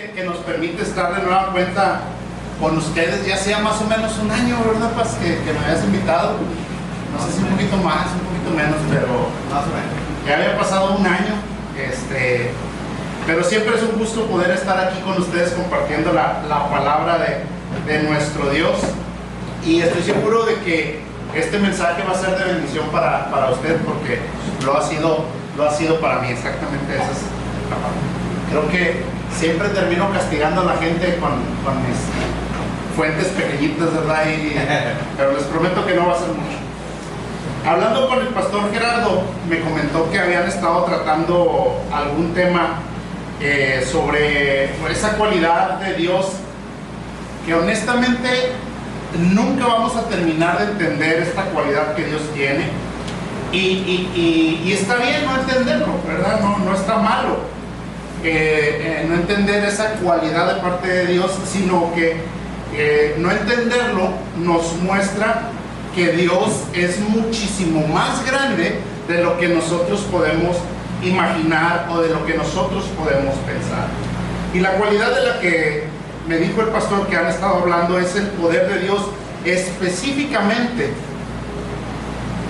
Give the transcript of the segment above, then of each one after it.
que nos permite estar de nueva cuenta con ustedes. Ya sea más o menos un año, ¿verdad, Paz? Que me habías invitado. No sé si un poquito más, un poquito menos, pero más o menos. Ya había pasado un año. Pero siempre es un gusto poder estar aquí con ustedes compartiendo la palabra de nuestro Dios. Y estoy seguro de que este mensaje va a ser de bendición para usted, porque lo ha sido para mí. Exactamente esa es la palabra. Creo que siempre termino castigando a la gente con mis fuentes pequeñitas, ¿verdad? Pero les prometo que no va a ser mucho. Hablando con el pastor Gerardo, me comentó que habían estado tratando algún tema sobre esa cualidad de Dios que honestamente nunca vamos a terminar de entender, esta cualidad que Dios tiene. Y está bien no entenderlo, ¿verdad? No está malo no entender esa cualidad de parte de Dios, sino que no entenderlo nos muestra que Dios es muchísimo más grande de lo que nosotros podemos imaginar o de lo que nosotros podemos pensar. Y la cualidad de la que me dijo el pastor que han estado hablando es el poder de Dios, específicamente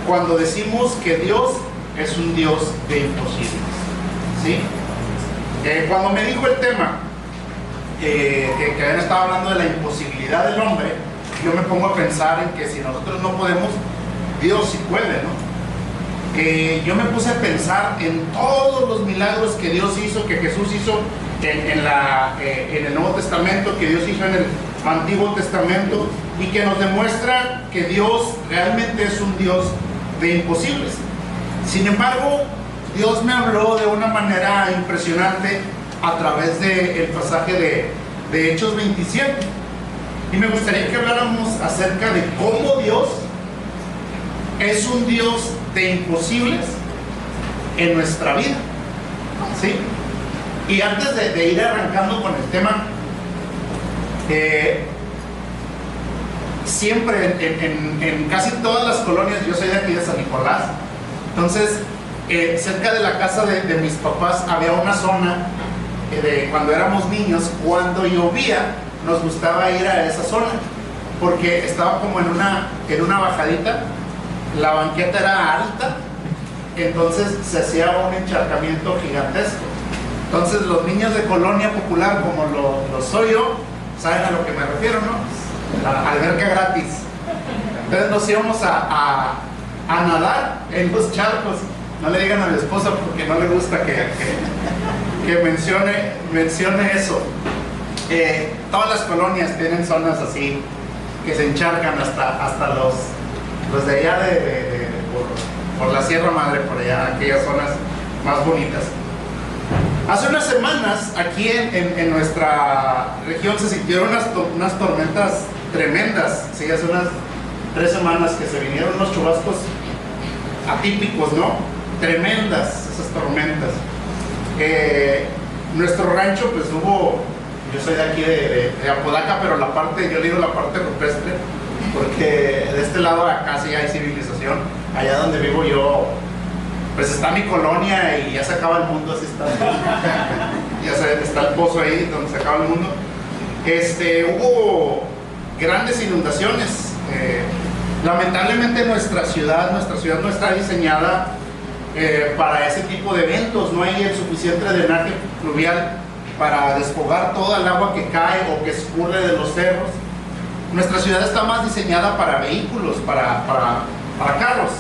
cuando decimos que Dios es un Dios de imposibles, ¿sí? Cuando me dijo el tema que habían estado hablando de la imposibilidad del hombre, yo me pongo a pensar en que si nosotros no podemos, Dios sí puede, ¿no? Yo me puse a pensar en todos los milagros que Dios hizo, que Jesús hizo en el Nuevo Testamento, que Dios hizo en el Antiguo Testamento, y que nos demuestra que Dios realmente es un Dios de imposibles. Sin embargo, Dios me habló de una manera impresionante a través del pasaje de Hechos 27. Y me gustaría que habláramos acerca de cómo Dios es un Dios de imposibles en nuestra vida, ¿sí? Y antes de ir arrancando con el tema, siempre en casi todas las colonias, yo soy de aquí de San Nicolás, entonces cerca de la casa de mis papás había una zona cuando éramos niños, cuando llovía nos gustaba ir a esa zona porque estaba como en una bajadita, la banqueta era alta, entonces se hacía un encharcamiento gigantesco. Entonces los niños de colonia popular, como lo soy yo, saben a lo que me refiero, ¿no? La alberca gratis. Entonces nos íbamos a nadar en los charcos. No le digan a mi esposa porque no le gusta que mencione eso. Todas las colonias tienen zonas así que se encharcan hasta los de allá por la Sierra Madre, por allá, aquellas zonas más bonitas. Hace unas semanas aquí en nuestra región se sintieron unas tormentas tremendas, ¿sí? Hace unas 3 semanas que se vinieron unos chubascos atípicos, ¿no? Tremendas esas tormentas. Nuestro rancho pues yo soy de aquí de Apodaca, pero yo digo la parte rupestre, porque de este lado acá sí hay civilización. Allá donde vivo yo, pues está mi colonia y ya se acaba el mundo, así está. Está el pozo ahí donde se acaba el mundo. Hubo grandes inundaciones. Lamentablemente nuestra ciudad no está diseñada para ese tipo de eventos. No hay el suficiente drenaje fluvial para desfogar toda el agua que cae o que escurre de los cerros. Nuestra ciudad está más diseñada para vehículos, para carros,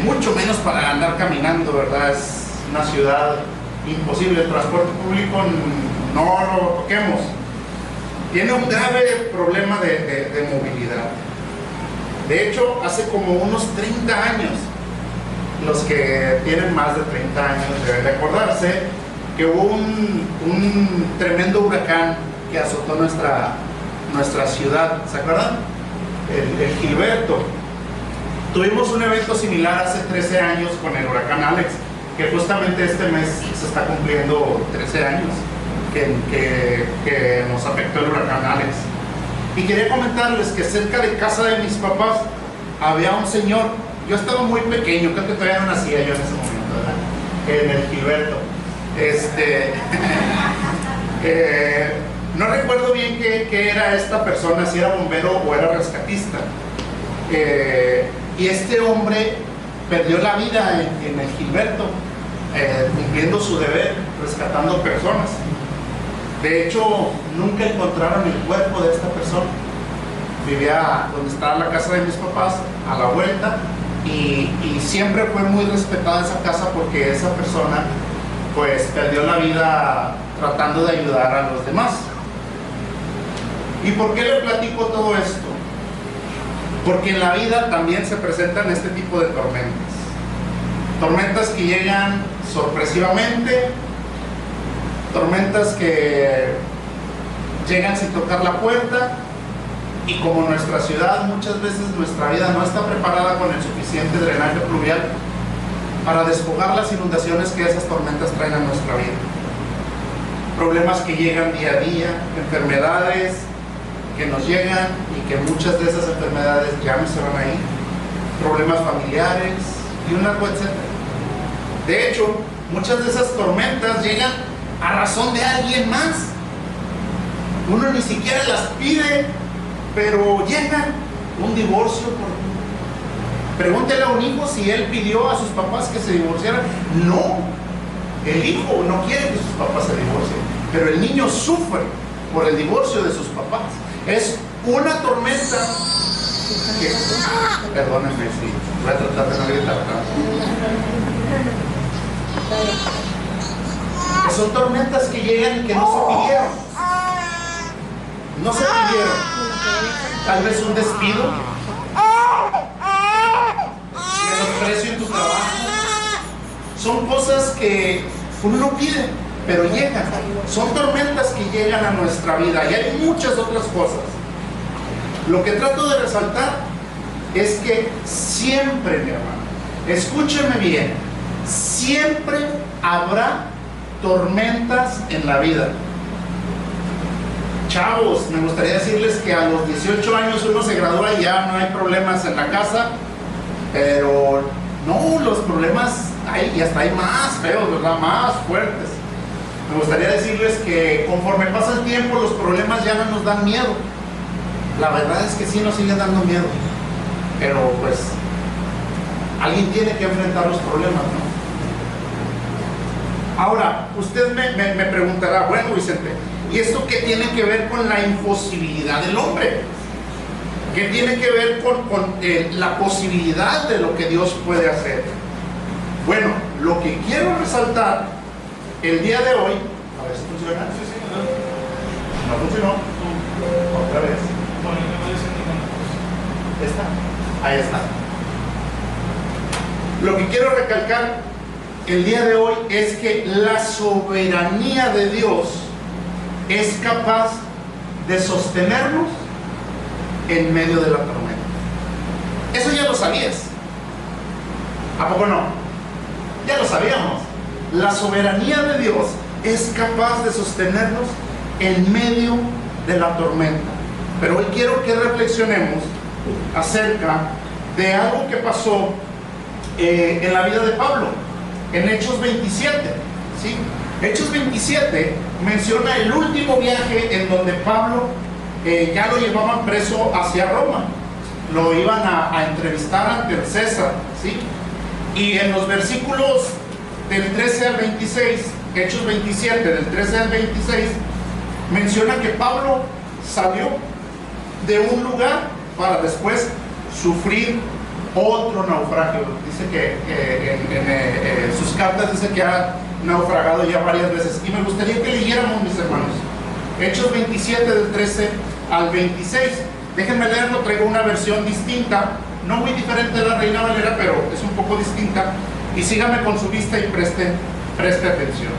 mucho menos para andar caminando, ¿verdad? Es una ciudad imposible. El transporte público no lo toquemos. Tiene un grave problema de movilidad. De hecho, hace como unos 30 años, los que tienen más de 30 años deben recordarse que hubo un tremendo huracán que azotó nuestra ciudad. ¿Se acuerdan? El Gilberto. Tuvimos un evento similar hace 13 años con el huracán Alex, que justamente este mes se está cumpliendo 13 años que nos afectó el huracán Alex. Y quería comentarles que cerca de casa de mis papás había un señor. Yo estaba muy pequeño, creo que todavía no nacía yo en ese momento, ¿verdad? En el Gilberto. No recuerdo bien qué era esta persona, si era bombero o era rescatista. Y este hombre perdió la vida en el Gilberto, cumpliendo su deber, rescatando personas. De hecho, nunca encontraron el cuerpo de esta persona. Vivía donde estaba la casa de mis papás, a la vuelta, y siempre fue muy respetada esa casa porque esa persona pues perdió la vida tratando de ayudar a los demás. ¿Y por qué le platico todo esto? Porque en la vida también se presentan este tipo de tormentas. Tormentas que llegan sorpresivamente, tormentas que llegan sin tocar la puerta, y como nuestra ciudad, muchas veces nuestra vida no está preparada con el suficiente drenaje pluvial para desfogar las inundaciones que esas tormentas traen a nuestra vida. Problemas que llegan día a día, enfermedades que nos llegan y que muchas de esas enfermedades ya no se van a ir, problemas familiares y un largo etcétera. De hecho, muchas de esas tormentas llegan a razón de alguien más. Uno ni siquiera las pide, pero llegan. Un divorcio, pregúntele a un hijo si él pidió a sus papás que se divorciaran. No, el hijo no quiere que sus papás se divorcien, pero el niño sufre por el divorcio de sus papás. Es una tormenta que, perdónenme si voy a tratar de no gritar tanto. Son tormentas que llegan y que no se pidieron. No se pidieron. Tal vez un despido, menosprecio en tu trabajo. Son cosas que uno no pide, pero llegan. Son tormentas que llegan a nuestra vida, y hay muchas otras cosas. Lo que trato de resaltar es que siempre, mi hermano, escúcheme bien, siempre habrá tormentas en la vida. Chavos, me gustaría decirles que a los 18 años uno se gradúa y ya no hay problemas en la casa, pero no, los problemas hay, y hasta hay más feos, ¿verdad? Más fuertes. Me gustaría decirles que conforme pasa el tiempo, los problemas ya no nos dan miedo. La verdad es que sí nos siguen dando miedo, pero pues alguien tiene que enfrentar los problemas, ¿no? Ahora, usted me preguntará, bueno, Vicente, ¿y esto qué tiene que ver con la imposibilidad del hombre? ¿Qué tiene que ver con la posibilidad de lo que Dios puede hacer? Bueno, lo que quiero resaltar el día de hoy, a ver si funciona. No funcionó. Otra vez. Ahí está. Lo que quiero recalcar el día de hoy es que la soberanía de Dios es capaz de sostenernos en medio de la tormenta. Eso ya lo sabías. ¿A poco no? Ya lo sabíamos. La soberanía de Dios es capaz de sostenernos en medio de la tormenta. Pero hoy quiero que reflexionemos acerca de algo que pasó en la vida de Pablo, en Hechos 27, ¿sí? Hechos 27 menciona el último viaje en donde Pablo ya lo llevaban preso hacia Roma. Lo iban a entrevistar ante el César, ¿sí? Y en los versículos del 13 al 26, Hechos 27, del 13 al 26, menciona que Pablo salió de un lugar para después sufrir otro naufragio. Dice que en sus cartas dice que ha naufragado ya varias veces. Y me gustaría que leyéramos, mis hermanos, Hechos 27 del 13 al 26. Déjenme leerlo, traigo una versión distinta, no muy diferente de la Reina Valera, pero es un poco distinta. Y sígame con su vista y preste atención.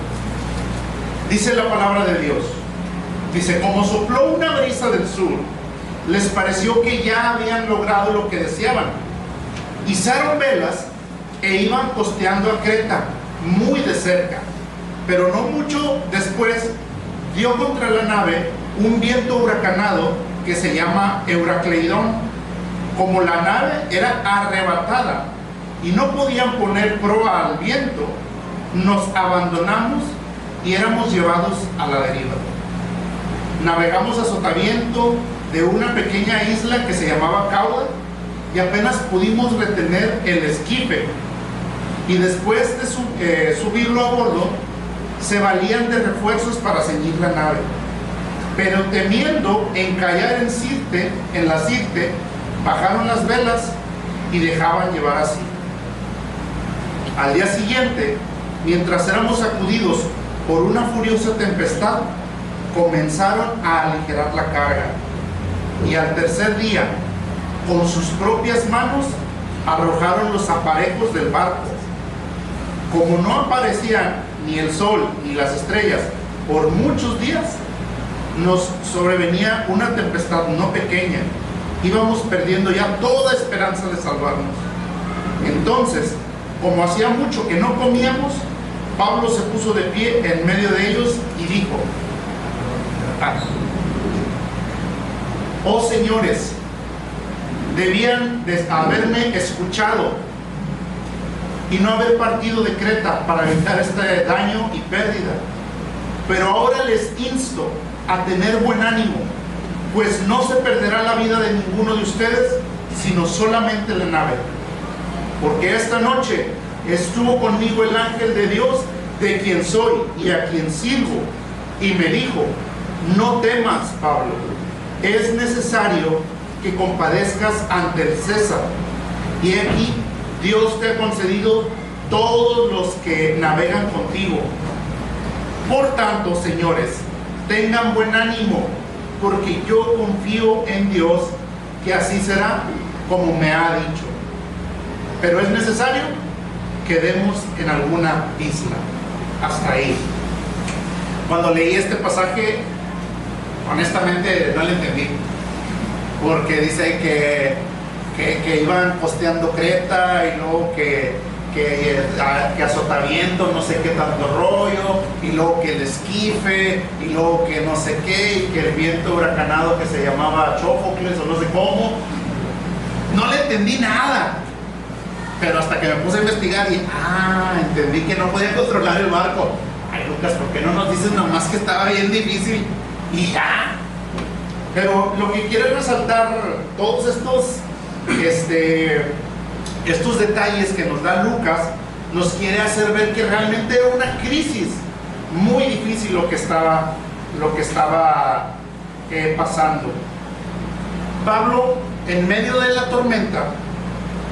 Dice la palabra de Dios. Dice, como sopló una brisa del sur, les pareció que ya habían logrado lo que deseaban. Izaron velas e iban costeando a Creta, muy de cerca. Pero no mucho después dio contra la nave un viento huracanado que se llama Euracleidón. Como la nave era arrebatada y no podían poner proa al viento, nos abandonamos y éramos llevados a la deriva. Navegamos a sotavento de una pequeña isla que se llamaba Cauda y apenas pudimos retener el esquife. Y después de subirlo a bordo, se valían de refuerzos para ceñir la nave. Pero temiendo encallar en la Sirte, bajaron las velas y dejaban llevar así. Al día siguiente, mientras éramos sacudidos por una furiosa tempestad, comenzaron a aligerar la carga. Y al tercer día, con sus propias manos, arrojaron los aparejos del barco. Como no aparecían ni el sol ni las estrellas por muchos días, nos sobrevenía una tempestad no pequeña. Íbamos perdiendo ya toda esperanza de salvarnos. Entonces, como hacía mucho que no comíamos, Pablo se puso de pie en medio de ellos y dijo: oh señores, debían de haberme escuchado y no haber partido de Creta para evitar este daño y pérdida. Pero ahora les insto a tener buen ánimo, pues no se perderá la vida de ninguno de ustedes, sino solamente la nave. Porque esta noche estuvo conmigo el ángel de Dios, de quien soy y a quien sirvo, y me dijo: no temas, Pablo, es necesario que compadezcas ante el César, y aquí Dios te ha concedido todos los que navegan contigo. Por tanto, señores, tengan buen ánimo, porque yo confío en Dios que así será como me ha dicho. Pero es necesario que demos en alguna isla. Hasta ahí. Cuando leí este pasaje, honestamente no lo entendí, porque dice que iban costeando Creta y luego que a sotavento, no sé qué tanto rollo, y luego que el esquife, y luego que no sé qué, y que el viento huracanado que se llamaba Chófocles o no sé cómo. No le entendí nada, pero hasta que me puse a investigar y entendí que no podía controlar el barco. Ay, Lucas, ¿por qué no nos dices nomás que estaba bien difícil y ya? Pero lo que quiero resaltar, todos estos detalles que nos da Lucas, nos quiere hacer ver que realmente era una crisis muy difícil lo que estaba pasando. Pablo, en medio de la tormenta,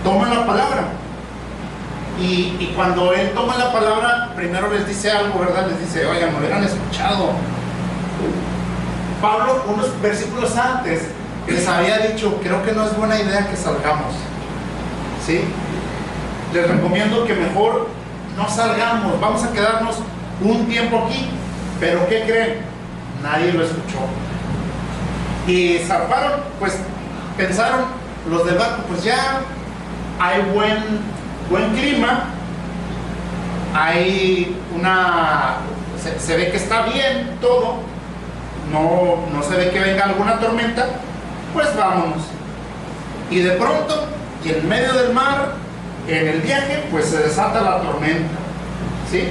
toma la palabra, y cuando él toma la palabra, primero les dice algo, ¿verdad? Les dice: oigan, me hubieran escuchado. Pablo, unos versículos antes, les había dicho: creo que no es buena idea que salgamos, ¿sí? Les recomiendo que mejor no salgamos, vamos a quedarnos un tiempo aquí. Pero ¿qué creen? Nadie lo escuchó y zarparon. Pues pensaron los del barco: pues ya hay buen clima, hay se ve que está bien todo, no se ve que venga alguna tormenta, pues vámonos. Y de pronto, y en medio del mar, en el viaje, pues se desata la tormenta, ¿sí?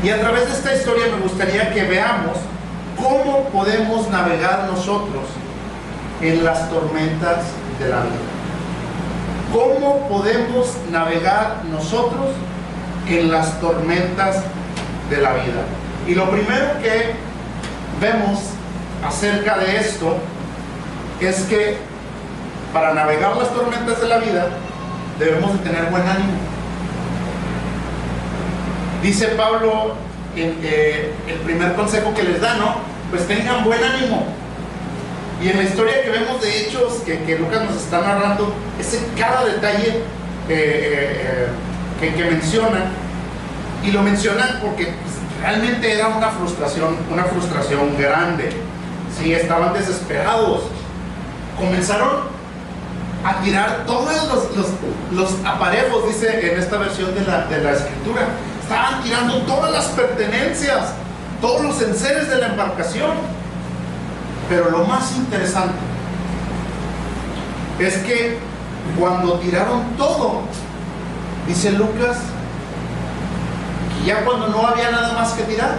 Y a través de esta historia me gustaría que veamos cómo podemos navegar nosotros en las tormentas de la vida. ¿Cómo podemos navegar nosotros en las tormentas de la vida? Y lo primero que vemos acerca de esto es que para navegar las tormentas de la vida debemos de tener buen ánimo. Dice Pablo el primer consejo que les da, ¿no? Pues tengan buen ánimo. Y en la historia que vemos de Hechos, que Lucas nos está narrando, cada detalle que menciona, y lo menciona porque pues, realmente era una frustración grande. Sí, estaban desesperados. Comenzaron a tirar todos los aparejos, dice en esta versión de la escritura. Estaban tirando todas las pertenencias, todos los enseres de la embarcación. Pero lo más interesante es que cuando tiraron todo, dice Lucas, que ya cuando no había nada más que tirar,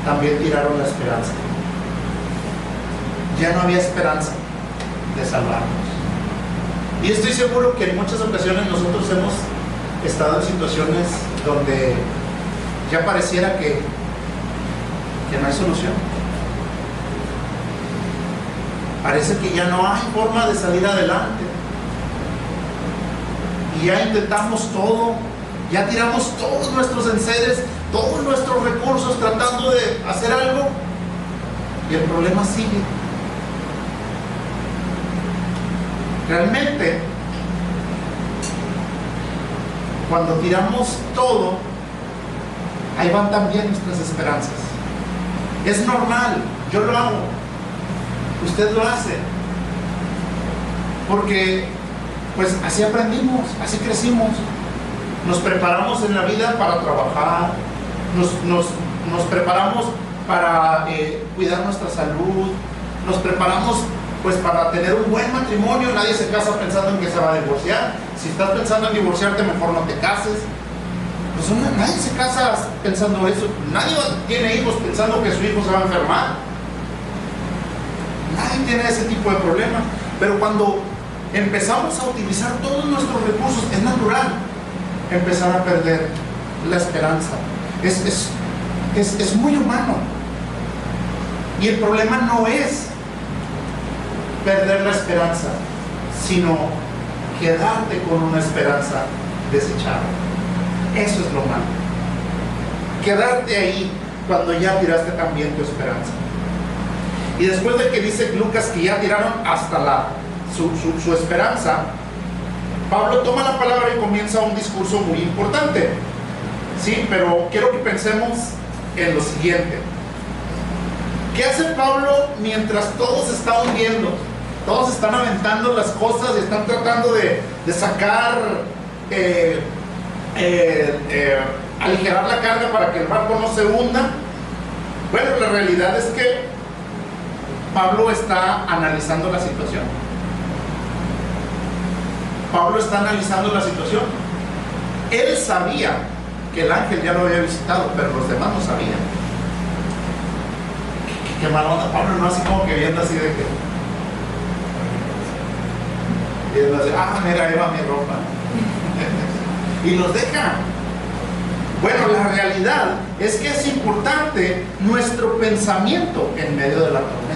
también tiraron la esperanza. Ya no había esperanza de salvarnos. Y estoy seguro que en muchas ocasiones nosotros hemos estado en situaciones donde ya pareciera que no hay solución. Parece que ya no hay forma de salir adelante. Y ya intentamos todo, ya tiramos todos nuestros enseres, todos nuestros recursos tratando de hacer algo, y el problema sigue. Realmente, cuando tiramos todo, ahí van también nuestras esperanzas. Es normal, yo lo hago, usted lo hace, porque pues así aprendimos, así crecimos. Nos preparamos en la vida para trabajar, nos preparamos para cuidar nuestra salud, nos preparamos pues para tener un buen matrimonio. Nadie se casa pensando en que se va a divorciar. Si estás pensando en divorciarte, mejor no te cases. Pues nadie se casa pensando eso. Nadie tiene hijos pensando que su hijo se va a enfermar. Nadie tiene ese tipo de problemas. Pero cuando empezamos a utilizar todos nuestros recursos, es natural empezar a perder la esperanza. Es muy humano. Y el problema no es perder la esperanza, sino quedarte con una esperanza desechada. Eso es lo malo. Quedarte ahí cuando ya tiraste también tu esperanza. Y después de que dice Lucas que ya tiraron hasta su esperanza, Pablo toma la palabra y comienza un discurso muy importante. Sí, pero quiero que pensemos en lo siguiente. ¿Qué hace Pablo mientras todos se están hundiendo? Todos están aventando las cosas y están tratando de sacar, aligerar la carga para que el barco no se hunda. Bueno, la realidad es que Pablo está analizando la situación. Pablo está analizando la situación. Él sabía que el ángel ya lo había visitado, pero los demás no sabían. Qué mala onda, Pablo, no así como que viendo así de que... Y él dice, mira, ahí va mi ropa. Y los deja. Bueno, la realidad es que es importante nuestro pensamiento en medio de la tormenta.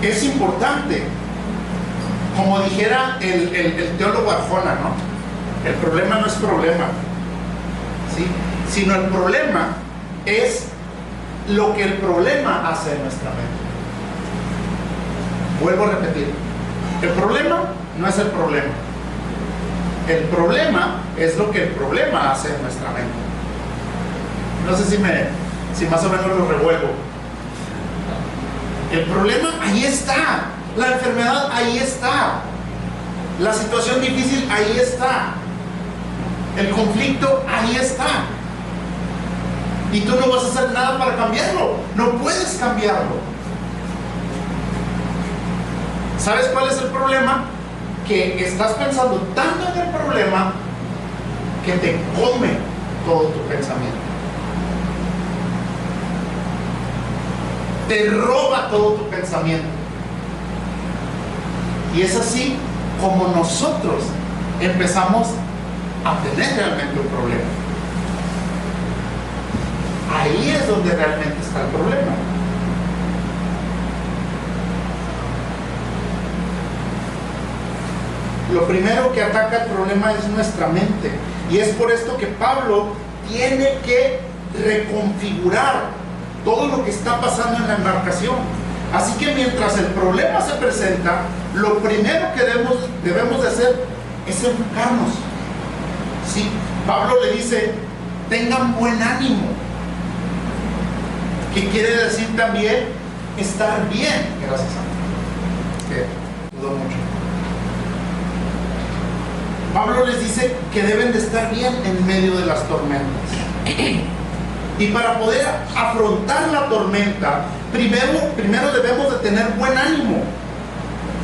Es importante, como dijera el teólogo Arjona, ¿no? El problema no es problema, ¿sí? Sino el problema es lo que el problema hace en nuestra mente. Vuelvo a repetir, el problema no es el problema. El problema es lo que el problema hace en nuestra mente. No sé si más o menos lo revuelvo. El problema ahí está. La enfermedad ahí está. La situación difícil ahí está. El conflicto ahí está. Y tú no vas a hacer nada para cambiarlo. No puedes cambiarlo. ¿Sabes cuál es el problema? Que estás pensando tanto en el problema que te come todo tu pensamiento. Te roba todo tu pensamiento. Y es así como nosotros empezamos a tener realmente un problema. Ahí es donde realmente está el problema. Lo primero que ataca el problema es nuestra mente. Y es por esto que Pablo tiene que reconfigurar todo lo que está pasando en la embarcación. Así que mientras el problema se presenta, lo primero que debemos de hacer es enfocarnos. Sí, Pablo le dice, tengan buen ánimo, que quiere decir también estar bien. Gracias a Dios, que dudo mucho. Pablo les dice que deben de estar bien en medio de las tormentas. Y para poder afrontar la tormenta, primero debemos de tener buen ánimo,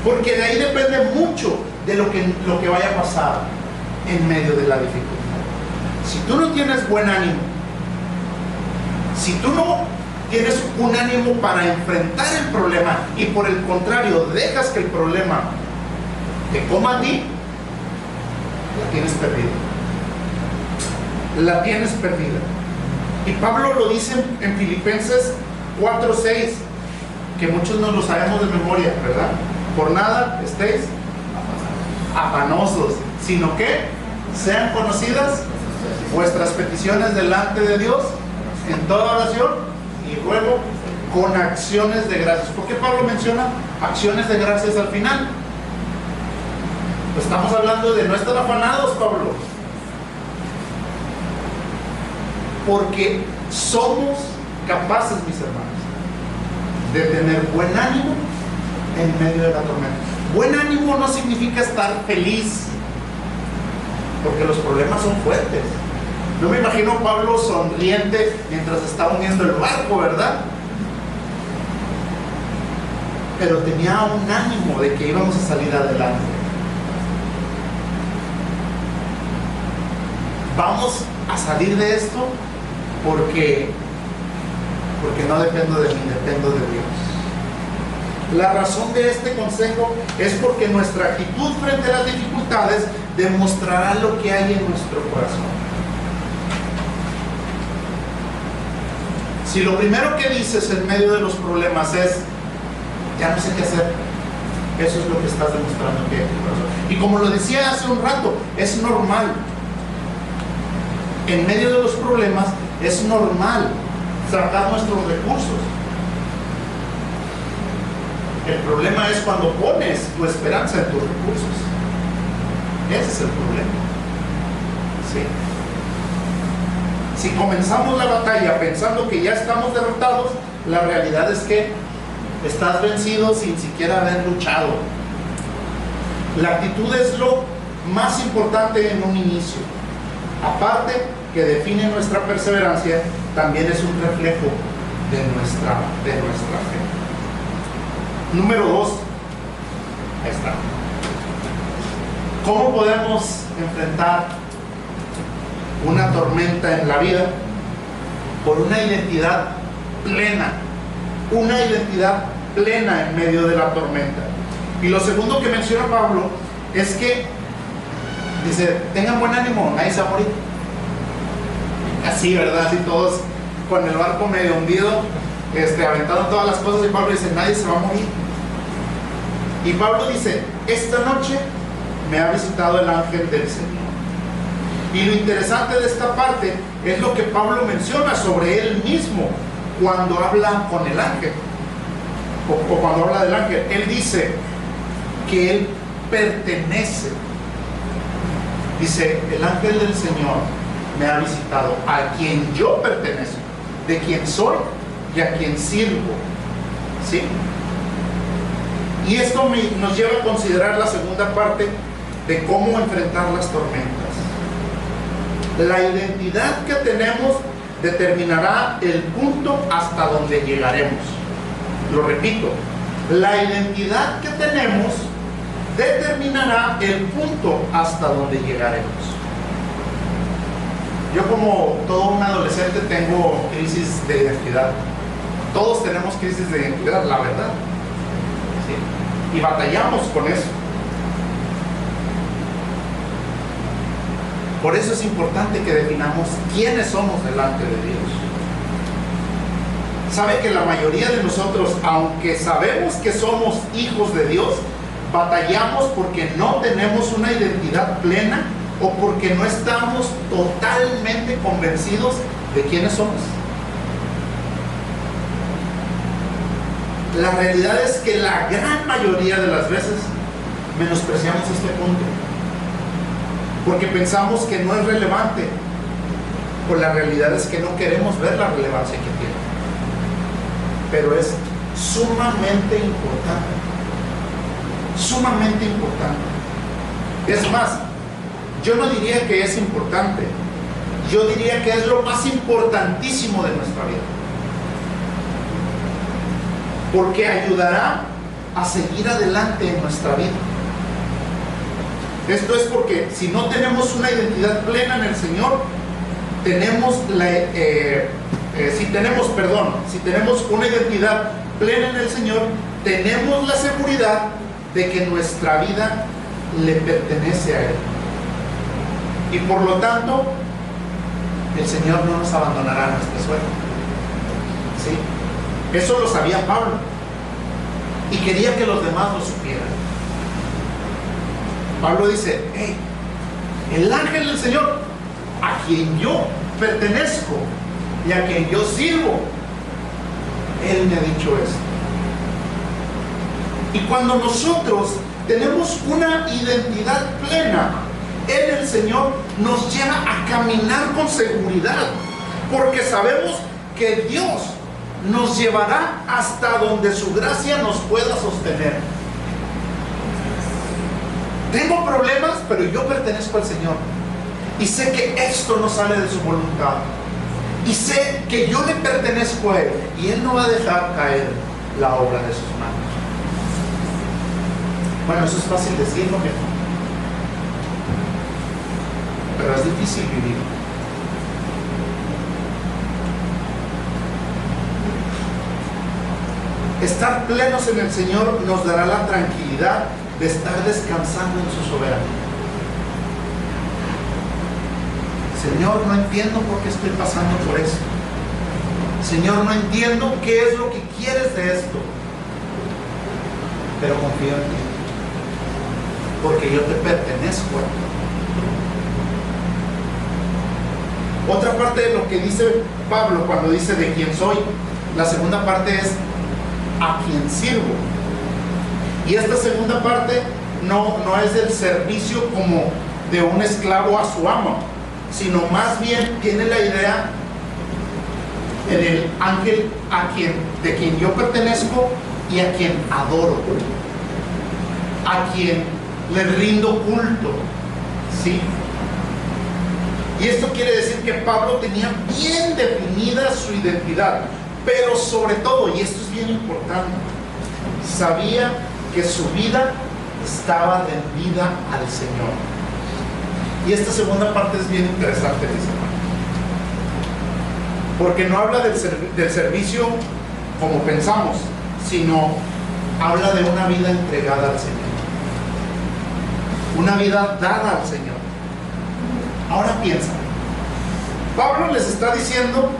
porque de ahí depende mucho de lo que vaya a pasar en medio de la dificultad. Si tú no tienes buen ánimo, Si tú no tienes un ánimo para enfrentar el problema y por el contrario dejas que el problema te coma a ti, la tienes perdida. La tienes perdida. Y Pablo lo dice en Filipenses 4:6, que muchos no lo sabemos de memoria, ¿verdad? Por nada estéis afanosos, sino que sean conocidas vuestras peticiones delante de Dios en toda oración y ruego con acciones de gracias. ¿Por qué Pablo menciona acciones de gracias al final? Pues estamos hablando de no estar afanados, Pablo, porque somos capaces, mis hermanos, de tener buen ánimo en medio de la tormenta. Buen ánimo no significa estar feliz, porque los problemas son fuertes. No me imagino a Pablo sonriente mientras está hundiendo el barco, ¿verdad? Pero tenía un ánimo de que íbamos a salir adelante. Vamos a salir de esto porque no dependo de mí, dependo de Dios. La razón de este consejo es porque nuestra actitud frente a las dificultades demostrará lo que hay en nuestro corazón. Si lo primero que dices en medio de los problemas es ya no sé qué hacer, eso es lo que estás demostrando que hay en tu corazón. Y como lo decía hace un rato, es normal. En medio de los problemas es normal sacar nuestros recursos. El problema es cuando pones tu esperanza en tus recursos. Ese es el problema. ¿Sí? Si comenzamos la batalla pensando que ya estamos derrotados, la realidad es que estás vencido sin siquiera haber luchado. La actitud es lo más importante en un inicio. Aparte que define nuestra perseverancia, también es un reflejo de nuestra fe. Número 2. Ahí está. ¿Cómo podemos enfrentar una tormenta en la vida? Por una identidad plena. Una identidad plena en medio de la tormenta. Y lo segundo que menciona Pablo es que dice, tengan buen ánimo, nadie se va a morir. Así, ¿verdad? Así todos con el barco medio hundido, aventando todas las cosas, y Pablo dice, nadie se va a morir. Y Pablo dice, esta noche me ha visitado el ángel del Señor. Y lo interesante de esta parte es lo que Pablo menciona sobre él mismo cuando habla con el ángel, o cuando habla del ángel. Él dice que él pertenece. Dice, el ángel del Señor me ha visitado, a quien yo pertenezco, de quien soy y a quien sirvo. ¿Sí? Y esto nos lleva a considerar la segunda parte de cómo enfrentar las tormentas. La identidad que tenemos determinará el punto hasta donde llegaremos. Lo repito, la identidad que tenemos determinará el punto hasta donde llegaremos. Yo, como todo un adolescente, tengo crisis de identidad. Todos tenemos crisis de identidad, la verdad. ¿Sí? Y batallamos con eso. Por eso es importante que definamos quiénes somos delante de Dios. Sabe que la mayoría de nosotros, aunque sabemos que somos hijos de Dios, batallamos porque no tenemos una identidad plena o porque no estamos totalmente convencidos de quiénes somos. La realidad es que la gran mayoría de las veces menospreciamos este punto porque pensamos que no es relevante, pues la realidad es que no queremos ver la relevancia que tiene, pero es sumamente importante, sumamente importante. Es más, yo no diría que es importante, yo diría que es lo más importantísimo de nuestra vida, porque ayudará a seguir adelante en nuestra vida. Esto es porque si no tenemos una identidad plena en el Señor, tenemos si tenemos una identidad plena en el Señor, tenemos la seguridad de que nuestra vida le pertenece a Él. Y por lo tanto, el Señor no nos abandonará a nuestra suerte. ¿Sí? Eso lo sabía Pablo. Y quería que los demás lo supieran. Pablo dice: hey, el ángel del Señor, a quien yo pertenezco y a quien yo sirvo, Él me ha dicho esto. Y cuando nosotros tenemos una identidad plena en el Señor, nos lleva a caminar con seguridad, porque sabemos que Dios nos llevará hasta donde su gracia nos pueda sostener. Tengo problemas, pero yo pertenezco al Señor y sé que esto no sale de su voluntad, y sé que yo le pertenezco a Él, y Él no va a dejar caer la obra de sus manos. Bueno, eso es fácil decirlo, pero es difícil vivir. Estar plenos en el Señor nos dará la tranquilidad de estar descansando en su soberanía. Señor, no entiendo por qué estoy pasando por esto. Señor, no entiendo qué es lo que quieres de esto, pero confío en ti, porque yo te pertenezco a ti. Otra parte de lo que dice Pablo cuando dice de quién soy, la segunda parte es a quien sirvo. Y esta segunda parte no es del servicio como de un esclavo a su amo, sino más bien tiene la idea en el ángel de quien yo pertenezco y a quien adoro, a quien le rindo culto. ¿Sí? Y esto quiere decir que Pablo tenía bien definida su identidad, pero sobre todo, y esto es bien importante, sabía que su vida estaba rendida al Señor. Y esta segunda parte es bien interesante, dice Pablo, porque no habla del servicio como pensamos, sino habla de una vida entregada al Señor, una vida dada al Señor. Ahora piensa, Pablo les está diciendo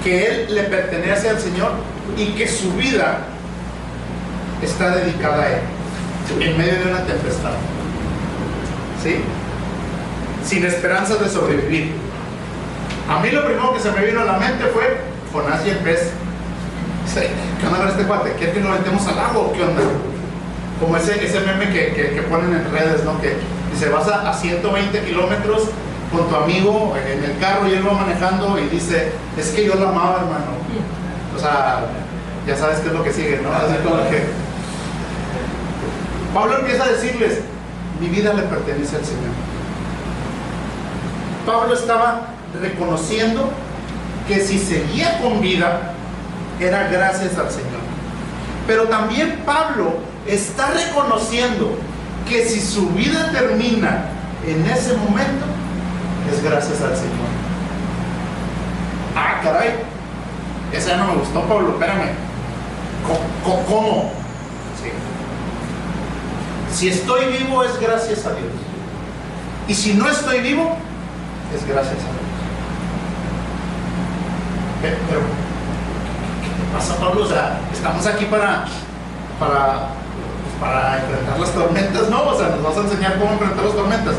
que él le pertenece al Señor y que su vida está dedicada a Él en medio de una tempestad, ¿sí? Sin esperanzas de sobrevivir. A mí lo primero que se me vino a la mente fue Jonás y el pez. ¿Qué onda con este cuate? ¿Quieres que lo metemos al agua o qué onda? Como ese meme que ponen en redes, ¿no? Que dice: vas a 120 kilómetros con tu amigo en el carro y él va manejando y dice: es que yo lo amaba, hermano. O sea, ya sabes qué es lo que sigue, ¿no? Así como que Pablo empieza a decirles: mi vida le pertenece al Señor. Pablo estaba reconociendo que si seguía con vida era gracias al Señor. Pero también Pablo está reconociendo que si su vida termina en ese momento, es gracias al Señor. Ah, caray, esa ya no me gustó, Pablo, espérame. ¿Cómo? Sí. Si estoy vivo es gracias a Dios, y si no estoy vivo es gracias a Dios. Pero ¿qué te pasa, Pablo? O sea, estamos aquí para enfrentar las tormentas, ¿no? O sea, nos vas a enseñar cómo enfrentar las tormentas.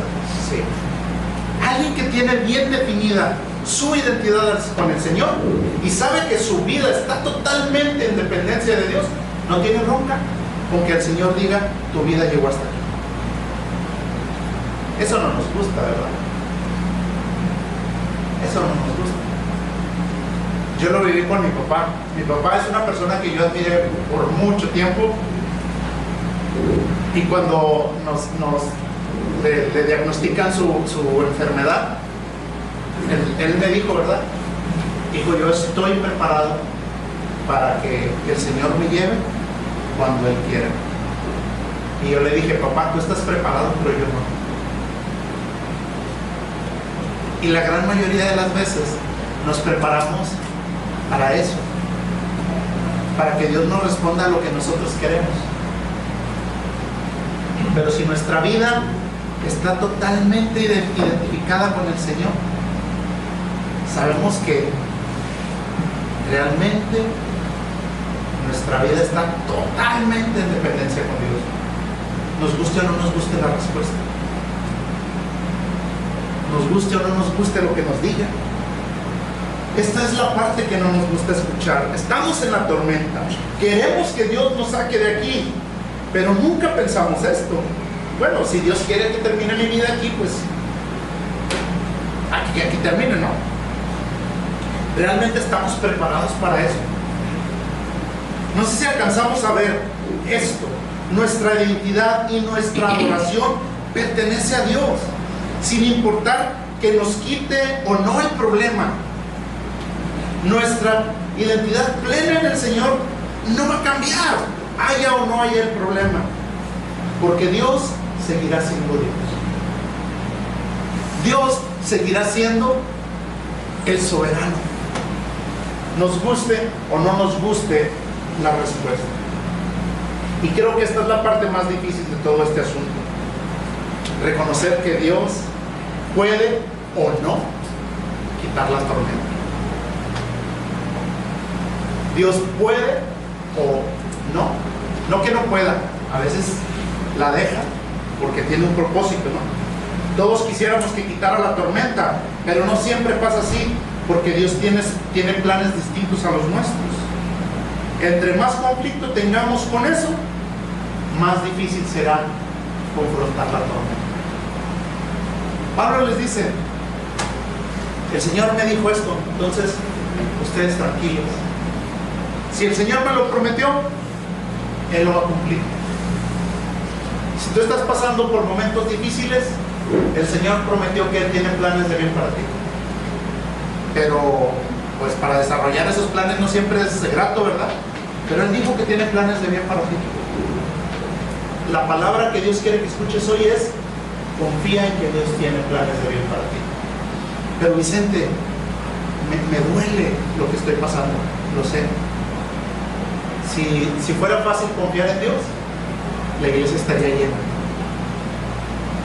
Sí. Alguien que tiene bien definida su identidad con el Señor y sabe que su vida está totalmente en dependencia de Dios, no tiene bronca con que el Señor diga: tu vida llegó hasta aquí. Eso no nos gusta, ¿verdad? Eso no nos gusta. Yo lo viví con mi papá. Mi papá es una persona que yo admiré por mucho tiempo, y cuando le diagnostican su enfermedad, él me dijo, ¿verdad? Dijo: yo estoy preparado para que el Señor me lleve cuando Él quiera. Y yo le dije: papá, tú estás preparado, pero yo no. Y la gran mayoría de las veces nos preparamos para eso, para que Dios nos responda a lo que nosotros queremos. Pero si nuestra vida está totalmente identificada con el Señor, sabemos que realmente nuestra vida está totalmente en dependencia con Dios. Nos guste o no nos guste la respuesta, nos guste o no nos guste lo que nos diga. Esta es la parte que no nos gusta escuchar. Estamos en la tormenta, queremos que Dios nos saque de aquí, pero nunca pensamos esto. Bueno, si Dios quiere que termine mi vida aquí, pues aquí termine, ¿no? ¿Realmente estamos preparados para eso? No sé si alcanzamos a ver esto. Nuestra identidad y nuestra adoración pertenece a Dios, sin importar que nos quite o no el problema. Nuestra identidad plena en el Señor no va a cambiar, haya o no haya el problema, porque Dios seguirá siendo Dios. Dios seguirá siendo el soberano, nos guste o no nos guste la respuesta. Y creo que esta es la parte más difícil de todo este asunto: reconocer que Dios puede o no quitar la tormenta. Dios puede o no, no que no pueda, a veces la deja porque tiene un propósito, ¿no? Todos quisiéramos que quitara la tormenta, pero no siempre pasa así, porque Dios tiene planes distintos a los nuestros. Entre más conflicto tengamos con eso, más difícil será confrontar la tormenta. Pablo les dice: el Señor me dijo esto, entonces ustedes tranquilos. Si el Señor me lo prometió, Él lo va a cumplir. Si tú estás pasando por momentos difíciles, el Señor prometió que Él tiene planes de bien para ti. Pero pues para desarrollar esos planes no siempre es grato, ¿verdad? Pero Él dijo que tiene planes de bien para ti. La palabra que Dios quiere que escuches hoy es: confía en que Dios tiene planes de bien para ti. Pero Vicente, me duele lo que estoy pasando, lo sé. Si fuera fácil confiar en Dios, la iglesia estaría llena.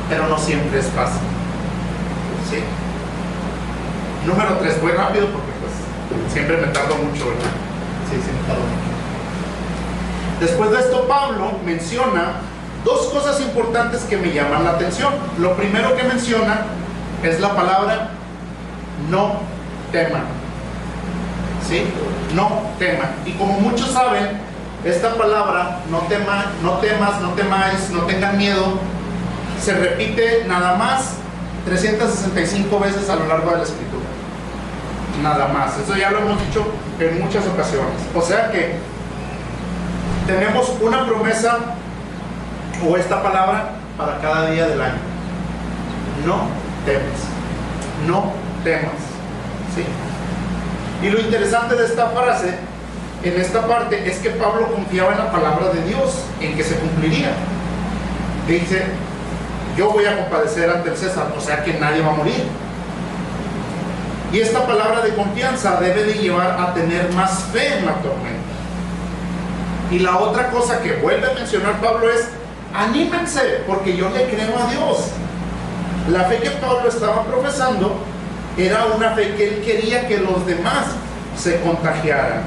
Pero no siempre es fácil, ¿sí? Número 3, voy rápido porque pues siempre me tardo mucho, ¿verdad? Sí, me tardo mucho. Después de esto, Pablo menciona dos cosas importantes que me llaman la atención. Lo primero que menciona es la palabra no teman. ¿Sí? No teman. Y como muchos saben, esta palabra no temas, no temáis, no tengan miedo, se repite nada más 365 veces a lo largo de la escritura. Nada más. Eso ya lo hemos dicho en muchas ocasiones. O sea que tenemos una promesa o esta palabra para cada día del año. No temas. No temas. ¿Sí? Y lo interesante de esta frase, en esta parte, es que Pablo confiaba en la palabra de Dios, en que se cumpliría. Dice: yo voy a compadecer ante el César, o sea que nadie va a morir. Y esta palabra de confianza debe de llevar a tener más fe en la tormenta. Y la otra cosa que vuelve a mencionar Pablo es: anímense, porque yo le creo a Dios. La fe que Pablo estaba profesando era una fe que él quería que los demás se contagiaran.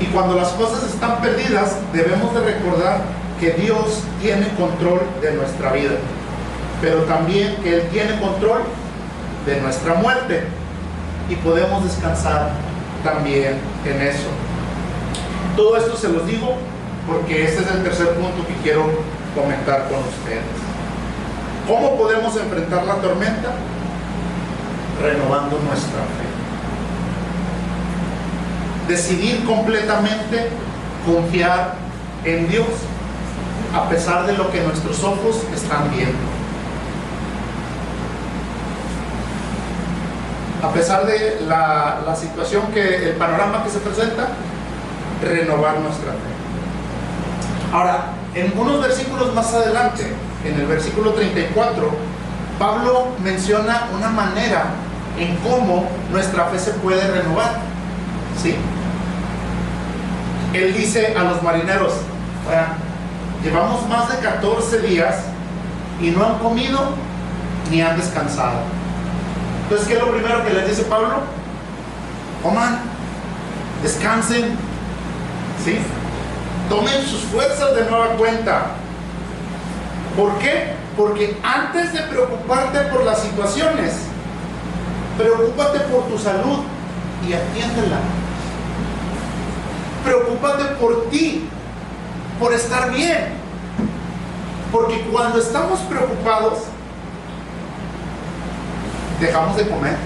Y cuando las cosas están perdidas, debemos de recordar que Dios tiene control de nuestra vida, pero también que Él tiene control de nuestra muerte, y podemos descansar también en eso. Todo esto se los digo porque este es el tercer punto que quiero comentar con ustedes. ¿Cómo podemos enfrentar la tormenta? Renovando nuestra fe. Decidir completamente confiar en Dios a pesar de lo que nuestros ojos están viendo. A pesar de la situación, el panorama que se presenta, renovar nuestra fe. Ahora, en unos versículos más adelante, en el versículo 34, Pablo menciona una manera en cómo nuestra fe se puede renovar, ¿sí? Él dice a los marineros: llevamos más de 14 días y no han comido ni han descansado. Entonces, ¿qué es lo primero que les dice Pablo? Coman, descansen, ¿sí? Tomen sus fuerzas de nueva cuenta. ¿Por qué? Porque antes de preocuparte por las situaciones, preocúpate por tu salud y atiéndela. Preocúpate por ti, por estar bien. Porque cuando estamos preocupados, dejamos de comer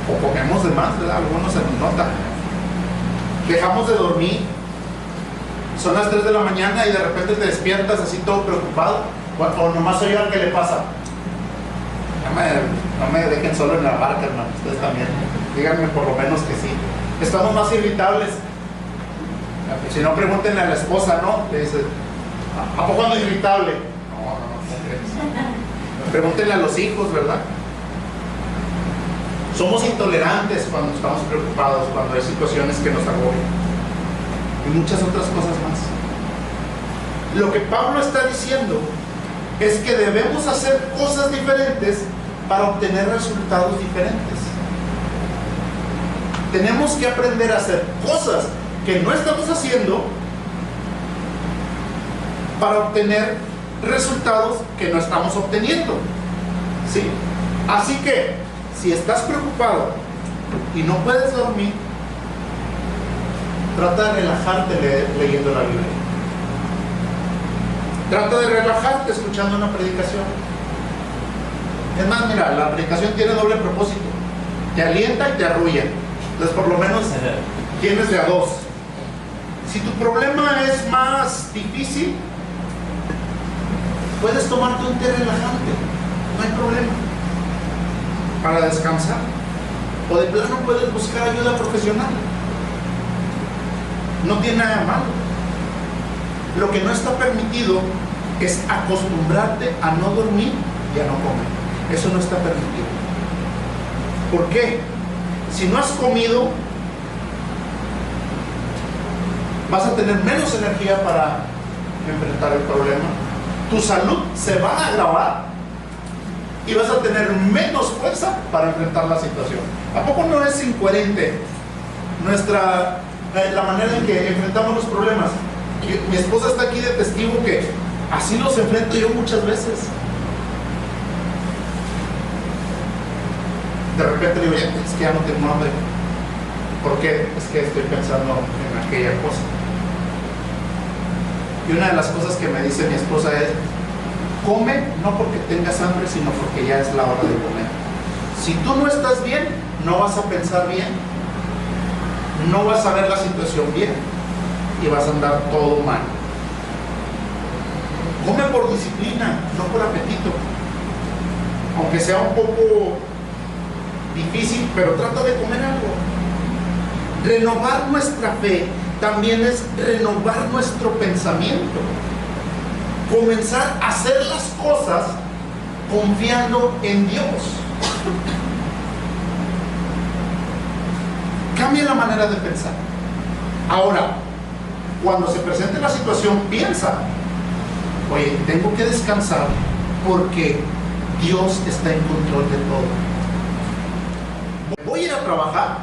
o comemos de más, ¿verdad? Algunos se nos nota. Dejamos de dormir. Son las 3 de la mañana y de repente te despiertas así todo preocupado. O nomás soy yo al que le pasa. No me dejen solo en la barca, hermano. Ustedes también. Díganme por lo menos que sí. Estamos más irritables. Si no, pregúntenle a la esposa, ¿no? Le dice: ¿a poco ando irritable? No. Pregúntenle a los hijos, ¿verdad? Somos intolerantes cuando estamos preocupados, cuando hay situaciones que nos agobian. Y muchas otras cosas más. Lo que Pablo está diciendo es que debemos hacer cosas diferentes para obtener resultados diferentes. Tenemos que aprender a hacer cosas que no estamos haciendo para obtener resultados que no estamos obteniendo, ¿sí? Así que si estás preocupado y no puedes dormir, trata de relajarte leyendo la Biblia. Trata de relajarte escuchando una predicación. Es más, mira, la predicación tiene doble propósito: te alienta y te arrulla. Entonces, por lo menos tienes de a dos. Si tu problema es más difícil, puedes tomarte un té relajante, no hay problema, para descansar. O de plano puedes buscar ayuda profesional. No tiene nada de malo. Lo que no está permitido es acostumbrarte a no dormir y a no comer. Eso no está permitido. ¿Por qué? Si no has comido, vas a tener menos energía para enfrentar el problema. Tu salud se va a agravar y vas a tener menos fuerza para enfrentar la situación. ¿A poco no es incoherente la manera en que enfrentamos los problemas? Mi esposa está aquí de testigo que así los enfrento yo muchas veces. De repente digo: es que ya no tengo hambre. ¿Por qué? Es que estoy pensando en aquella cosa. Y una de las cosas que me dice mi esposa es: come no porque tengas hambre, sino porque ya es la hora de comer. Si tú no estás bien, no vas a pensar bien, no vas a ver la situación bien y vas a andar todo mal. Come por disciplina, no por apetito. Aunque sea un poco difícil, pero trata de comer algo. Renovar nuestra fe también es renovar nuestro pensamiento. Comenzar a hacer las cosas confiando en Dios. Cambia la manera de pensar. Ahora, cuando se presente la situación, piensa: oye, tengo que descansar porque Dios está en control de todo. Voy a ir a trabajar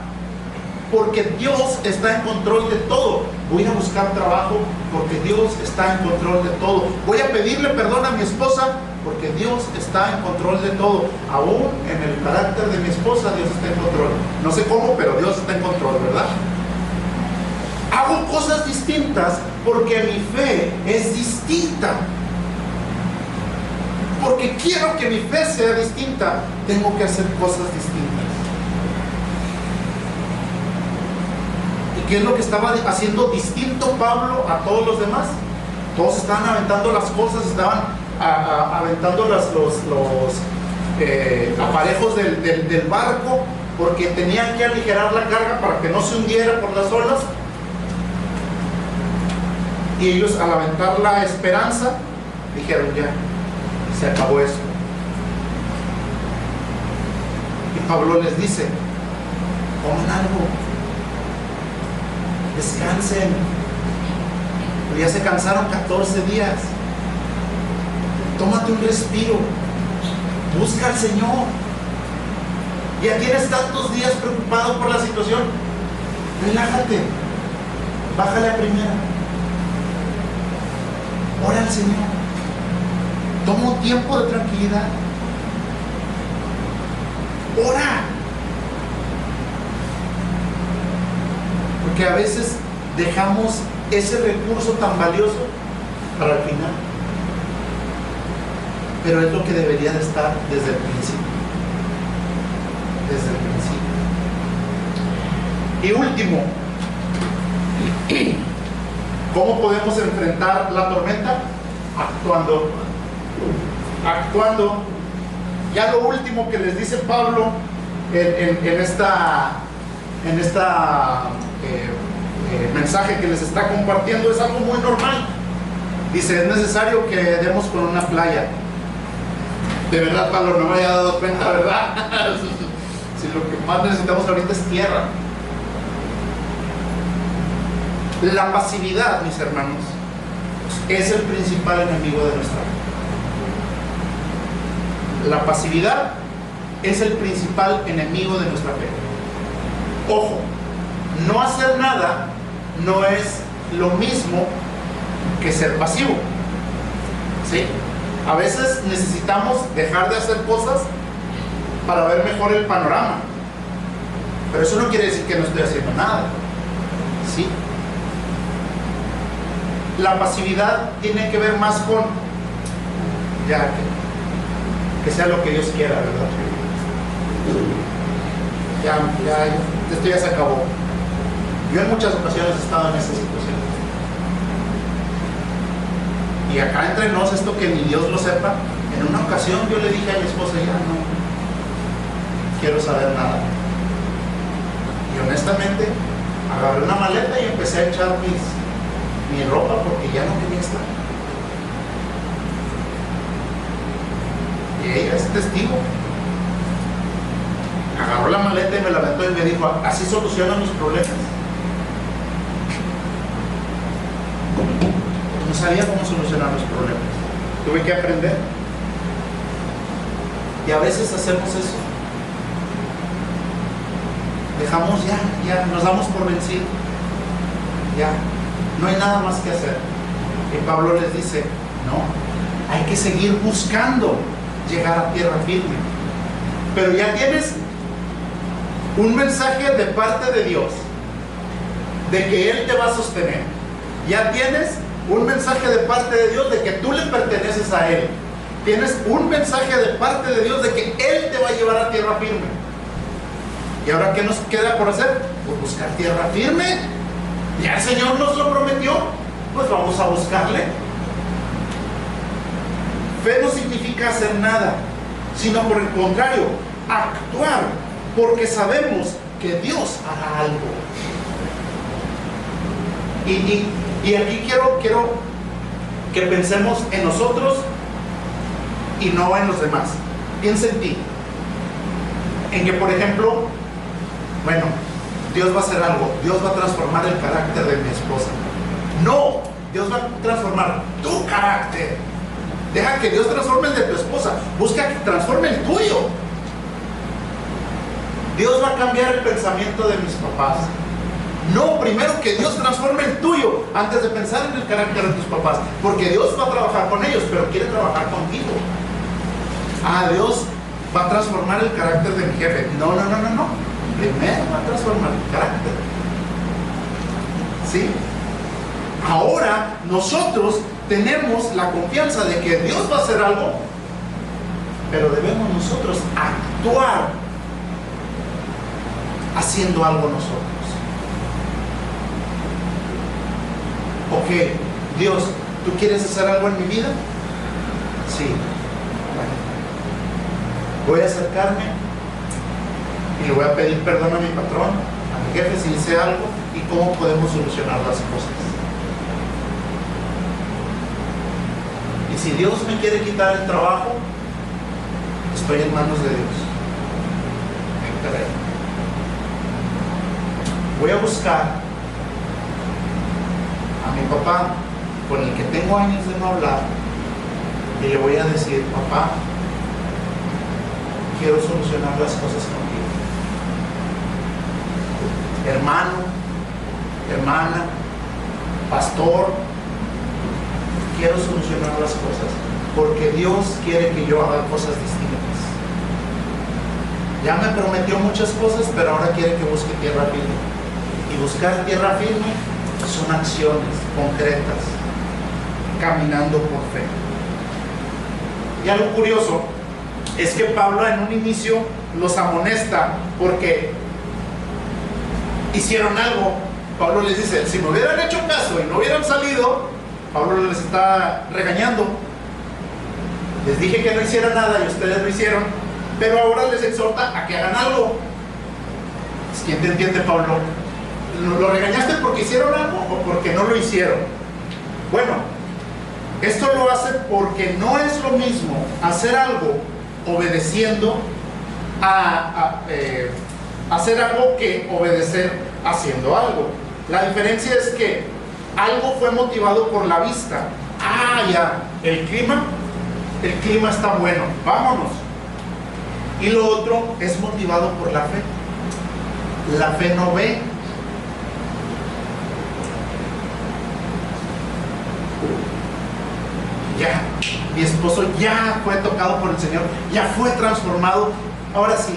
porque Dios está en control de todo. Voy a buscar trabajo porque Dios está en control de todo. Voy a pedirle perdón a mi esposa porque Dios está en control de todo. Aún en el carácter de mi esposa, Dios está en control. No sé cómo, pero Dios está en control, ¿verdad? Hago cosas distintas porque mi fe es distinta. Porque quiero que mi fe sea distinta, tengo que hacer cosas distintas. ¿Y qué es lo que estaba haciendo distinto Pablo a todos los demás? Todos estaban aventando las cosas, estaban aventando los aparejos del barco, porque tenían que aligerar la carga para que no se hundiera por las olas. Y ellos, al aventar la esperanza, dijeron: ya, se acabó eso. Y Pablo les dice: coman algo, descansen, pero ya se cansaron 14 días, tómate un respiro, busca al Señor. Ya tienes tantos días preocupado por la situación, relájate, bájale a primera, ora al Señor, toma un tiempo de tranquilidad, ora. Porque a veces dejamos ese recurso tan valioso para el final, pero es lo que debería de estar desde el principio. Desde el principio. Y último, ¿cómo podemos enfrentar la tormenta? Actuando. Actuando. Ya lo último que les dice Pablo en esta mensaje que les está compartiendo es algo muy normal. Dice: es necesario que demos con una playa. De verdad, Pablo, no me había dado cuenta, ¿verdad? Si lo que más necesitamos ahorita es tierra. La pasividad, mis hermanos, es el principal enemigo de nuestra fe. La pasividad es el principal enemigo de nuestra fe. Ojo, no hacer nada no es lo mismo que ser pasivo, ¿sí? A veces necesitamos dejar de hacer cosas para ver mejor el panorama, pero eso no quiere decir que no estoy haciendo nada, ¿sí? La pasividad tiene que ver más con ya que sea lo que Dios quiera, ¿verdad? Esto ya se acabó. Yo en muchas ocasiones he estado en esa situación. Y acá entre nos, esto que ni Dios lo sepa, en una ocasión yo le dije a mi esposa: ya no quiero saber nada. Y honestamente agarré una maleta y empecé a echar mi ropa porque ya no quería estar. Y ella es testigo. Agarró la maleta y me la aventó y me dijo: así solucionan los problemas. No sabía cómo solucionar los problemas. Tuve que aprender. Y a veces hacemos eso. Dejamos ya, nos damos por vencidos. Ya, no hay nada más que hacer. Y Pablo les dice: no, hay que seguir buscando llegar a tierra firme. Pero ya tienes un mensaje de parte de Dios, de que Él te va a sostener. Ya tienes un mensaje de parte de Dios de que tú le perteneces a Él. Tienes un mensaje de parte de Dios de que Él te va a llevar a tierra firme. ¿Y ahora qué nos queda por hacer? Pues buscar tierra firme. Ya el Señor nos lo prometió, pues vamos a buscarle. Fe no significa hacer nada, sino por el contrario, actuar, porque sabemos que Dios hará algo. Y aquí quiero que pensemos en nosotros y no en los demás. Piensa en ti. En que, por ejemplo, bueno, Dios va a hacer algo. Dios va a transformar el carácter de mi esposa. No, Dios va a transformar tu carácter. Deja que Dios transforme el de tu esposa. Busca que transforme el tuyo. Dios va a cambiar el pensamiento de mis papás. No, primero que Dios transforme el tuyo antes de pensar en el carácter de tus papás. Porque Dios va a trabajar con ellos, pero quiere trabajar contigo. Dios va a transformar el carácter de mi jefe. No. Primero va a transformar el carácter. ¿Sí? Ahora nosotros tenemos la confianza de que Dios va a hacer algo, pero debemos nosotros actuar haciendo algo nosotros. Ok, Dios, ¿tú quieres hacer algo en mi vida? Sí. Voy a acercarme y le voy a pedir perdón a mi patrón, a mi jefe si hice algo, y cómo podemos solucionar las cosas. Y si Dios me quiere quitar el trabajo, estoy en manos de Dios. Monterrey. Voy a buscar a mi papá, con el que tengo años de no hablar, y le voy a decir: papá, quiero solucionar las cosas contigo. Hermano, hermana, pastor, quiero solucionar las cosas, porque Dios quiere que yo haga cosas distintas. Ya me prometió muchas cosas, pero ahora quiere que busque tierra firme. Y buscar tierra firme son acciones concretas, caminando por fe. Y algo curioso es que Pablo en un inicio los amonesta porque hicieron algo. Pablo les dice: si me hubieran hecho caso y no hubieran salido, Pablo les está regañando. Les dije que no hicieran nada y ustedes lo hicieron, pero ahora les exhorta a que hagan algo. ¿Quién te entiende, Pablo? ¿Lo regañaste porque hicieron algo o porque no lo hicieron? Bueno, esto lo hace porque no es lo mismo hacer algo obedeciendo a hacer algo que obedecer haciendo algo. La diferencia es que algo fue motivado por la vista. Ah, ya, el clima está bueno, vámonos. Y lo otro es motivado por la fe. La fe no ve. Ya, mi esposo ya fue tocado por el Señor, ya fue transformado. Ahora sí,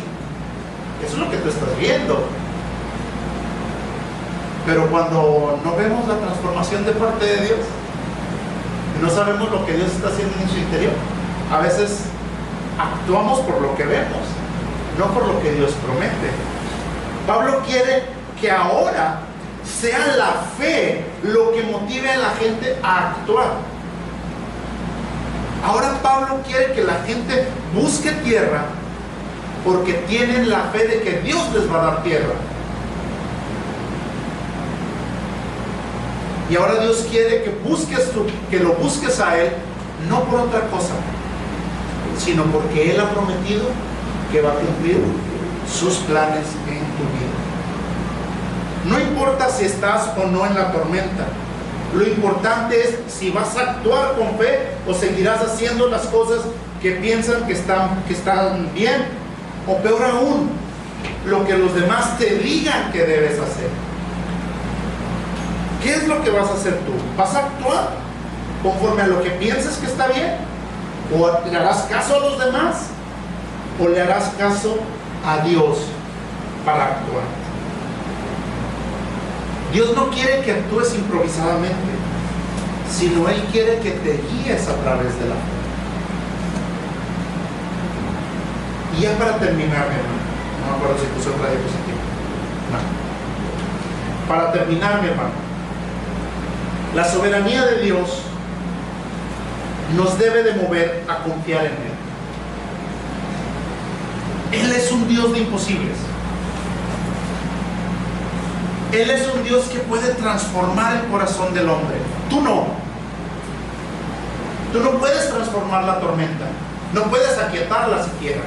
eso es lo que tú estás viendo. Pero cuando no vemos la transformación de parte de Dios, no sabemos lo que Dios está haciendo en su interior, a veces actuamos por lo que vemos, no por lo que Dios promete. Pablo quiere que ahora sea la fe lo que motive a la gente a actuar. Ahora Pablo quiere que la gente busque tierra porque tienen la fe de que Dios les va a dar tierra. Y ahora Dios quiere que lo busques a Él, no por otra cosa, sino porque Él ha prometido que va a cumplir sus planes en tu vida. No importa si estás o no en la tormenta. Lo importante es si vas a actuar con fe o seguirás haciendo las cosas que piensan que están bien, o peor aún, lo que los demás te digan que debes hacer. ¿Qué es lo que vas a hacer tú? ¿Vas a actuar conforme a lo que piensas que está bien? ¿O le harás caso a los demás? ¿O le harás caso a Dios para actuar? Dios no quiere que actúes improvisadamente, sino Él quiere que te guíes a través de la fe. Y ya para terminar, mi hermano, no me acuerdo si puse otra diapositiva. No. Para terminar, mi hermano, la soberanía de Dios nos debe de mover a confiar en Él. Él es un Dios de imposibles. Él es un Dios que puede transformar el corazón del hombre. Tú no. Tú no puedes transformar la tormenta. No puedes aquietarla siquiera.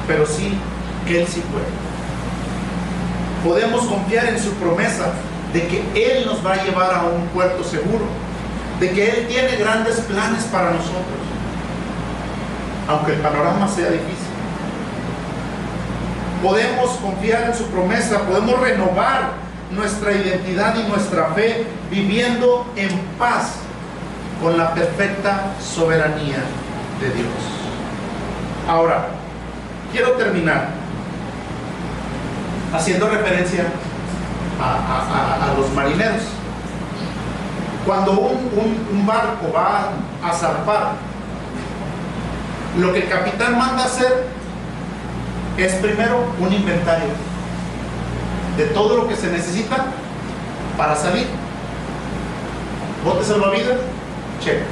Pero sí, Él sí puede. Podemos confiar en su promesa de que Él nos va a llevar a un puerto seguro. De que Él tiene grandes planes para nosotros. Aunque el panorama sea difícil. Podemos confiar en su promesa, podemos renovar nuestra identidad y nuestra fe viviendo en paz con la perfecta soberanía de Dios. Ahora, quiero terminar haciendo referencia a los marineros. Cuando un barco va a zarpar, lo que el capitán manda hacer es primero un inventario de todo lo que se necesita para salir. Bote salvavidas, check.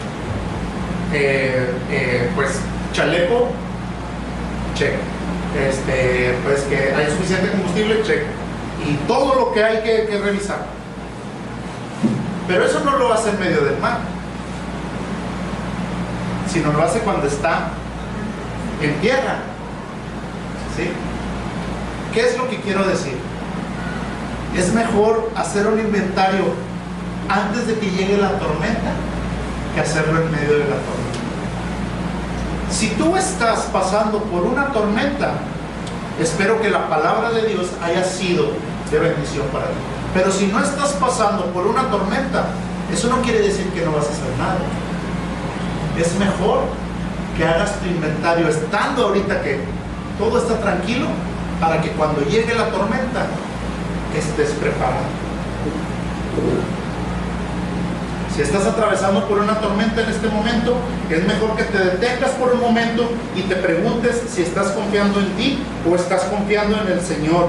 Pues chaleco, check. Pues que hay suficiente combustible, check. Y todo lo que hay que revisar. Pero eso no lo hace en medio del mar, sino lo hace cuando está en tierra. ¿Sí? ¿Qué es lo que quiero decir? Es mejor hacer un inventario antes de que llegue la tormenta que hacerlo en medio de la tormenta. Si tú estás pasando por una tormenta, espero que la palabra de Dios haya sido de bendición para ti. Pero si no estás pasando por una tormenta, eso no quiere decir que no vas a hacer nada. Es mejor que hagas tu inventario estando ahorita que todo está tranquilo, para que cuando llegue la tormenta estés preparado. Si estás atravesando por una tormenta en este momento, es mejor que te detengas por un momento y te preguntes si estás confiando en ti o estás confiando en el Señor.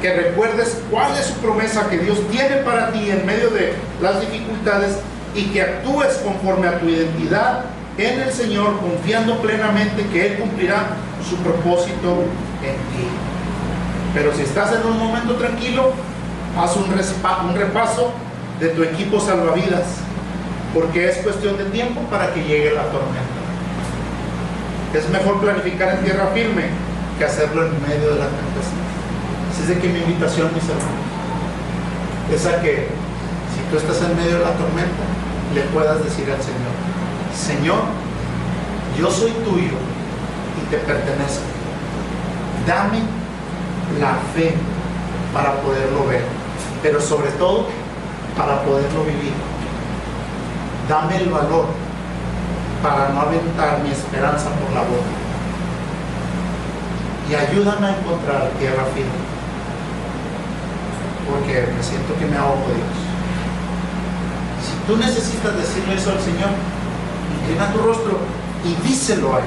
Que recuerdes cuál es su promesa que Dios tiene para ti en medio de las dificultades y que actúes conforme a tu identidad en el Señor, confiando plenamente que Él cumplirá su propósito en ti. Pero si estás en un momento tranquilo, haz un repaso de tu equipo salvavidas, porque es cuestión de tiempo para que llegue la tormenta. Es mejor planificar en tierra firme que hacerlo en medio de la tempestad. Así es de que mi invitación, mis hermanos, es a que si tú estás en medio de la tormenta, le puedas decir al Señor: Señor, yo soy tuyo y te pertenezco. Dame la fe para poderlo ver, pero sobre todo para poderlo vivir. Dame el valor para no aventar mi esperanza por la boca, y ayúdame a encontrar tierra firme, porque me siento que me ahogo, Dios. Si tú necesitas decirle eso al Señor, inclina tu rostro y díselo a Él.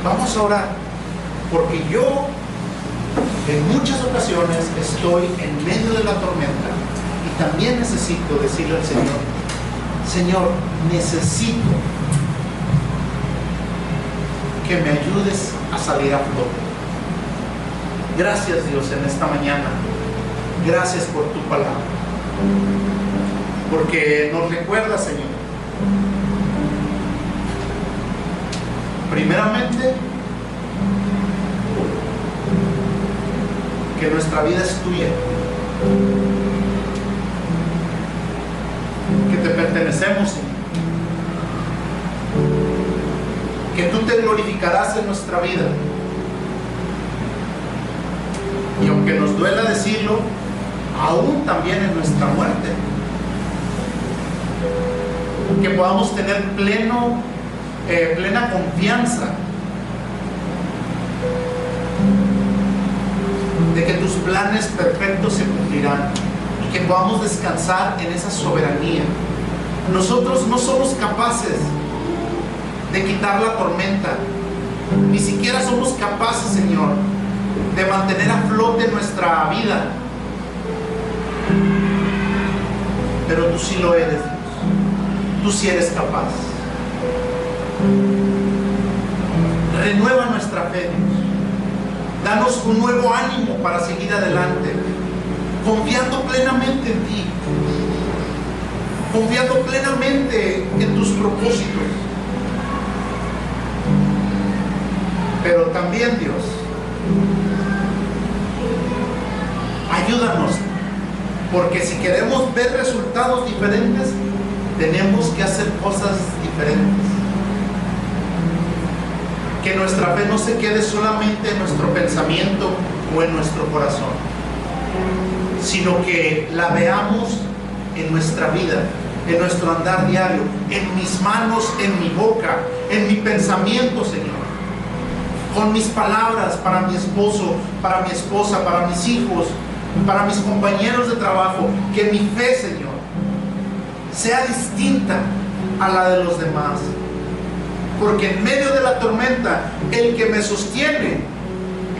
Vamos a orar, porque yo en muchas ocasiones estoy en medio de la tormenta y también necesito decirle al Señor: Señor, necesito que me ayudes a salir a flote. Gracias, Dios, en esta mañana. Gracias por tu palabra, porque nos recuerda, Señor, primeramente, que nuestra vida es tuya, que te pertenecemos, Señor, que tú te glorificarás en nuestra vida, y aunque nos duela decirlo, aún también en nuestra muerte, que podamos tener plena confianza de que tus planes perfectos se cumplirán, y que podamos descansar en esa soberanía. Nosotros no somos capaces de quitar la tormenta, ni siquiera somos capaces, Señor, de mantener a flote nuestra vida, pero tú sí lo eres, Dios. Tú sí eres capaz. Renueva nuestra fe, Dios. Danos un nuevo ánimo para seguir adelante, confiando plenamente en ti, confiando plenamente en tus propósitos. Pero también, Dios, ayúdanos, porque si queremos ver resultados diferentes, tenemos que hacer cosas diferentes. Que nuestra fe no se quede solamente en nuestro pensamiento o en nuestro corazón, sino que la veamos en nuestra vida, en nuestro andar diario, en mis manos, en mi boca, en mi pensamiento, Señor, con mis palabras para mi esposo, para mi esposa, para mis hijos, para mis compañeros de trabajo. Que mi fe, Señor, sea distinta a la de los demás, porque en medio de la tormenta el que me sostiene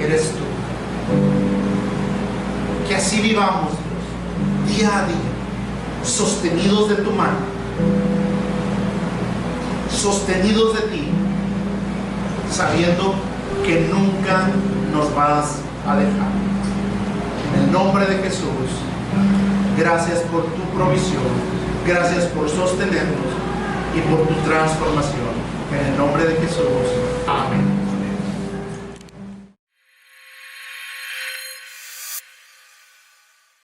eres tú. Que así vivamos, Dios, día a día, sostenidos de tu mano, sostenidos de ti, sabiendo que nunca nos vas a dejar. En el nombre de Jesús, gracias por tu provisión, gracias por sostenernos y por tu transformación. En el nombre de Jesús, amén.